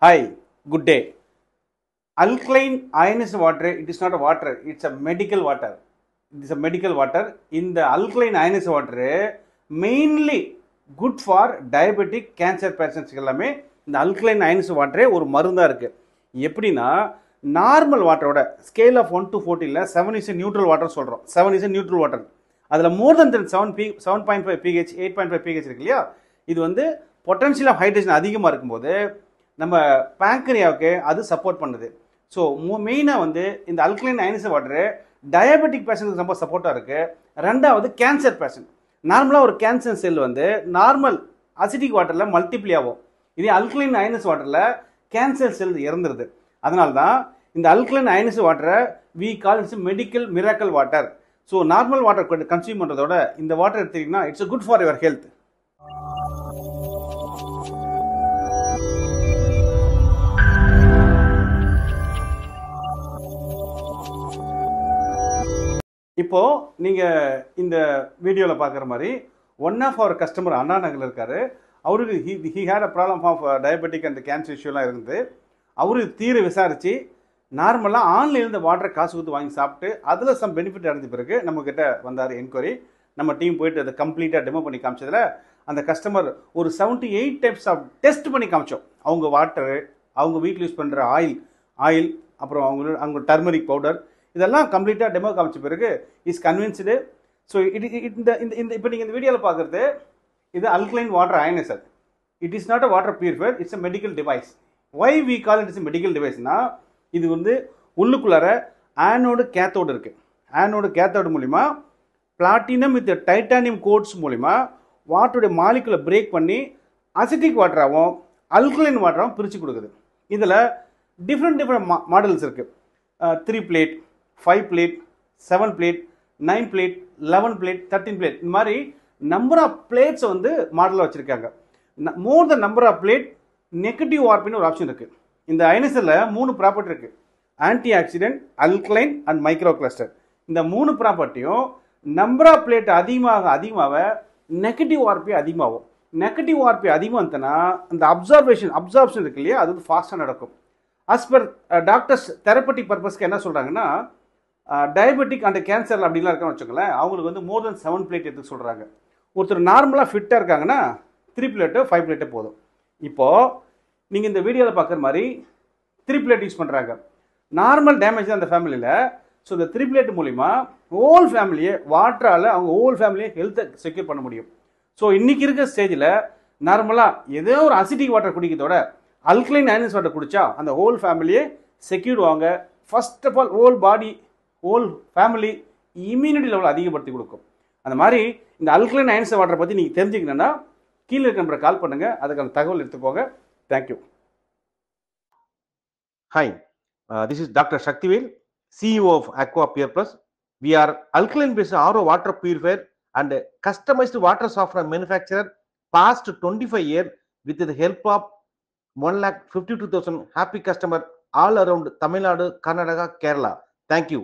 Hi, good day. Alkaline ionized water, it is not a water, it's a medical water. It is a medical water. In the alkaline ionized water, mainly good for diabetic cancer patients எல்லாமே இந்த alkaline ionized water ஒரு மருந்தா இருக்கு. எப்படின்னா normal வாட்டரோட scale of 1 to 14ல 7 is a neutral water சொல்றோம். 7 is a neutral water. அதில் more than 7.5 pH, 8.5 pH இருக்கு இல்லையா? இது வந்து பொட்டன்ஷியல் ஆஃப் ஹைட்ரேஷன் அதிகமாக இருக்கும்போது நம்ம பேங்க்ரியாவுக்கு அது சப்போர்ட் பண்ணுது. ஸோ மெயினாக வந்து இந்த அல்கலைன் அயனைஸ்டு வாட்டரு டயபெட்டிக் பேஷண்ட்டுக்கு ரொம்ப சப்போர்ட்டாக இருக்குது. ரெண்டாவது கேன்சர் பேஷண்ட். நார்மலாக ஒரு கேன்சர் செல் வந்து நார்மல் அசிட்டிக் வாட்டரில் மல்டிப்ளை ஆகும். இதே அல்கலைன் அயனைஸ்டு வாட்டரில் கேன்சர் செல் இறந்துருது. அதனால தான் இந்த அல்கலைன் அயனைஸ்டு வாட்டரை we call it's medical miracle water. So normal water consume பண்ணுறதோட இந்த வாட்டர் எடுத்தீங்கன்னா it's good for your health. இப்போ நீங்க இந்த வீடியோவில் பார்க்குற மாதிரி ஒன் ஆஃப் அவர் கஸ்டமர் அண்ணா நகரில் இருக்காரு. அவருக்கு he had a problem of diabetic and cancer இஷ்யூலாம் இருந்து அவரு தீர விசாரித்து நார்மலாக ஆன்லைனில் இந்த வாட்டரை காசு கொடுத்து வாங்கி சாப்பிட்டு அதில் சம் பெனிஃபிட் அடைஞ்ச பிறகு நம்மக்கிட்ட வந்தார் என்கொயரி. நம்ம டீம் போயிட்டு அதை கம்ப்ளீட்டாக டெமோ பண்ணி காமிச்சதில் அந்த கஸ்டமர் ஒரு 78 டைப்ஸ் ஆஃப் டெஸ்ட் பண்ணி காமிச்சோம். அவங்க வாட்டரு, அவங்க வீட்டில் யூஸ் பண்ணுற ஆயில், அப்புறம் அவங்க டர்மரிக் பவுடர், இதெல்லாம் கம்ப்ளீட்டாக டெமோ காமிச்ச பிறகு இஸ் கன்வின்ஸ்டு. ஸோ இந்த இப்போ நீங்கள் இந்த வீடியோவில் பார்க்குறது இது alkaline water ioniser. It is not a water purifier, it's a medical device. Why we call it is medical டிவைஸ்னா இது வந்து உள்ளுக்குள்ளார ஆனோடு கேத்தோடு இருக்குது. ஆனோடு கேத்தோடு மூலிமா பிளாட்டினம் வித் டைட்டானியம் கோட்ஸ் மூலிமா வாட்டருடைய மாலிகுலை பிரேக் பண்ணி அசிட்டிக் வாட்டராகவும் அல்கலைன் வாட்டராகவும் பிரித்து கொடுக்குது. இதில் டிஃப்ரெண்ட் மாடல்ஸ் இருக்குது. 3 plate, 5 plate, 7 plate, 9 plate, 11 plate, 13 plate, இந்த மாதிரி நம்பர் ஆஃப் பிளேட்ஸ் வந்து மாடலில் வச்சுருக்காங்க. More the number of plate negative வார்ப்பின்னு ஒரு ஆப்ஷன் இருக்குது. இந்த அயனைசரில் 3 ப்ராப்பர்ட்டி இருக்குது. Antioxidant, alkaline and micro cluster. இந்த 3 ப்ராப்பர்ட்டியும் நம்பர் ஆஃப் பிளேட் அதிகமாக நெகட்டிவ் வார்ப்பி அதிகமாகும். நெகட்டிவ் வார்ப்பி அதிகமாக இருந்ததுன்னா அந்த அப்சார்ப்ஷன் இருக்கு இல்லையா, அது வந்து ஃபாஸ்ட்டாக நடக்கும். ஆஸ் பர் டாக்டர்ஸ் தெரப்பட்டிக் பர்பஸ்க்கு என்ன சொல்கிறாங்கன்னா டயபெட்டிக் அண்ட் கேன்சர் அப்படிலாம் இருக்கான்னு வச்சுக்கோங்களேன், அவங்களுக்கு வந்து மோர் தென் 7 plate எடுத்துக்க சொல்கிறாங்க. ஒருத்தர் நார்மலாக ஃபிட்டாக இருக்காங்கன்னா 3 plate 5 plate போதும். இப்போது நீங்கள் இந்த வீடியோவில் பார்க்குற மாதிரி 3 plate யூஸ் பண்ணுறாங்க. நார்மல் டேமேஜ் தான் அந்த ஃபேமிலியில். ஸோ இந்த 3 plate மூலிமா ஹோல் ஃபேமிலியே வாட்டரால் அவங்க ஹோல் ஃபேமிலியை ஹெல்த்தை செக்யூர் பண்ண முடியும். ஸோ இன்றைக்கி இருக்கிற ஸ்டேஜில் நார்மலாக ஏதோ ஒரு அசிட்டிக் வாட்டர் குடிக்கிறதோட அல்கலைன் அயனைஸ்டு வாட்டர் குடித்தா அந்த ஹோல் ஃபேமிலியே செக்யூர்டு வாங்க. First of all whole family immunity level அதிகப்படுத்தி கொடுக்கும். அந்த மாதிரி இந்த அல்கலைன் அயனைஸ்டு வாட்டரை பற்றி நீங்கள் தெரிஞ்சுக்கணுன்னா கீழே இருக்க நம்பரை கால் பண்ணுங்கள், அதுக்கான தகவல் எடுத்துக்கோங்க. Thank you. Hi, this is doctor Sakthivel, CEO of Aqua Pure Plus. We are alkaline based RO water purifier and customized water software manufacturer past 25 years with the help of 1,52,000 happy customer all around Tamil Nadu, Karnataka, Kerala. Thank you.